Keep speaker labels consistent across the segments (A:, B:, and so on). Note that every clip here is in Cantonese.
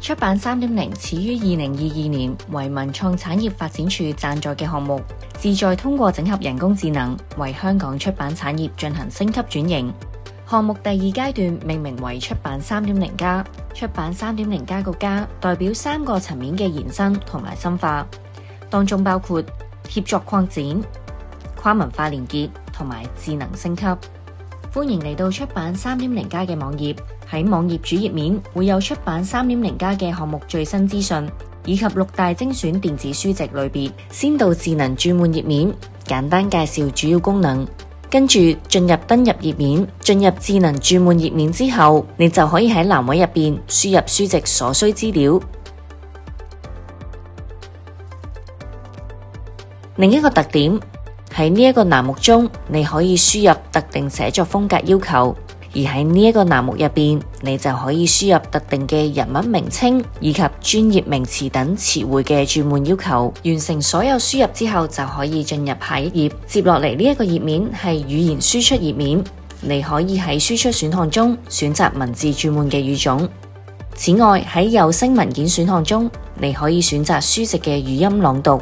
A: 出版3.0始於2022年，為文創產業發展處贊助嘅項目，旨在通過整合人工智能，為香港出版產業進行升級轉型。項目第二階段命名為出版3.0加，出版3.0加個加代表3個層面嘅延伸同埋深化，當中包括協作擴展、跨文化連結同埋智能升級。歡迎嚟到出版3.0加嘅網頁，喺網頁主頁面會有出版3.0加嘅項目最新資訊，以及6大精選電子書籍類別。先到智能轉換頁面，簡單介紹主要功能，跟住進入登入頁面，進入智能轉換頁面之後，你就可以喺欄位入邊輸入書籍所需資料。另一個特點，喺呢一個欄目中，你可以輸入特定寫作風格要求，而喺呢一個欄目入邊，你就可以輸入特定嘅人物名稱以及專業名詞等詞彙嘅轉換要求。完成所有輸入之後，就可以進入下一頁。接落嚟呢一個頁面係語言輸出頁面，你可以喺輸出選項中選擇文字轉換嘅語種。此外，喺有聲文件選項中，你可以選擇書籍嘅語音朗讀，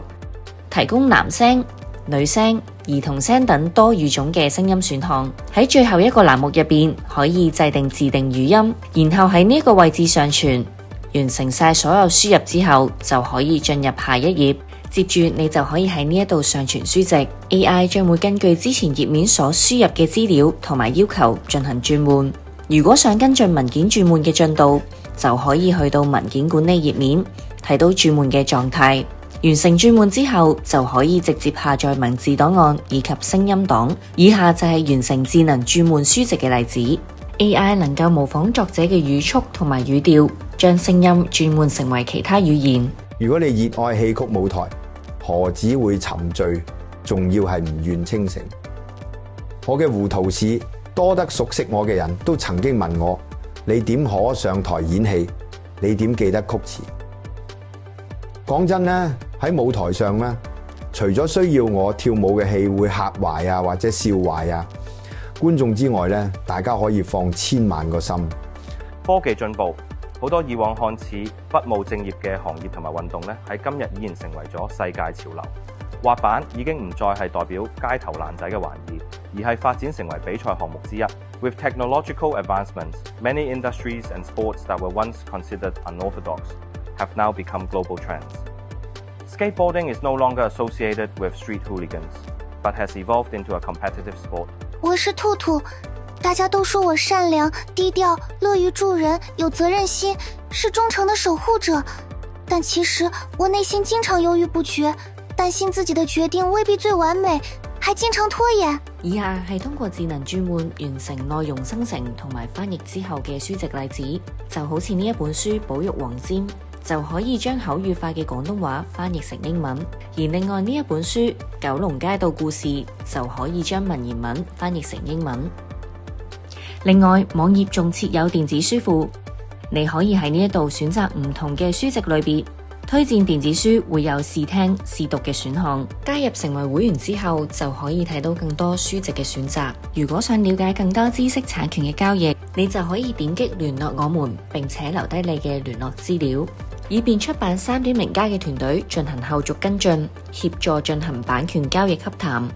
A: 提供男聲、女聲、兒童聲等多語種嘅聲音選項。喺最後一個欄目入邊，可以制定自定語音，然後喺呢個位置上傳。完成晒所有輸入之後，就可以進入下一頁。接住你就可以喺呢一度上傳書籍。AI 將會根據之前頁面所輸入嘅資料同埋要求進行轉換。如果想跟進文件轉換嘅進度，就可以去到文件管理頁面，睇到轉換嘅狀態。完成轉換之後，就可以直接下載文字檔案以及聲音檔。以下就係完成智能轉換書籍嘅例子。AI 能夠模仿作者嘅語速同埋語調，將聲音轉換成為其他語言。
B: 如果你熱愛戲曲舞台，何止會沉醉，仲要係唔願清醒。我嘅胡桃士，多得熟悉我嘅人都曾經問我：你點可上台演戲？你點記得曲詞？講真呢，喺舞台上呢，除咗需要我跳舞嘅戲會嚇壞啊或者笑壞啊觀眾之外呢，大家可以放千萬個心。
C: 科技進步，好多以往看似不務正業嘅行業同埋運動呢，喺今日依然成為咗世界潮流。滑板已經唔再係代表街頭爛仔嘅玩意，而係發展成為比賽項目之一。With technological advancements, many industries and sports that were once considered unorthodox have now become global trends. Skateboarding is no longer associated with street hooligans, but has evolved into a competitive sport.
D: 我是兔兔，大家都说我善良、低调、乐于助人、有责任心，是忠诚的守護者。但其實我內心經常猶豫不決，擔心自己的決定未必最完美，還經常拖延。
A: 以下係通過智能轉換完成內容生成同埋翻譯之後嘅書籍例子，就好似呢一本書《保育黃霑》，就可以將口語化嘅廣東話翻譯成英文；而另外呢一本書《九龍街道故事》，就可以將文言文翻譯成英文。另外，網頁仲設有電子書庫，你可以喺呢一度選擇唔同嘅書籍類別，推薦電子書會有試聽、試讀嘅選項。加入成為會員之後，就可以睇到更多書籍嘅選擇。如果想了解更多知識產權嘅交易，你就可以點擊聯絡我們，並且留低你嘅聯絡資料，以便出版3.0加嘅團隊進行後續跟進，協助進行版權交易洽談。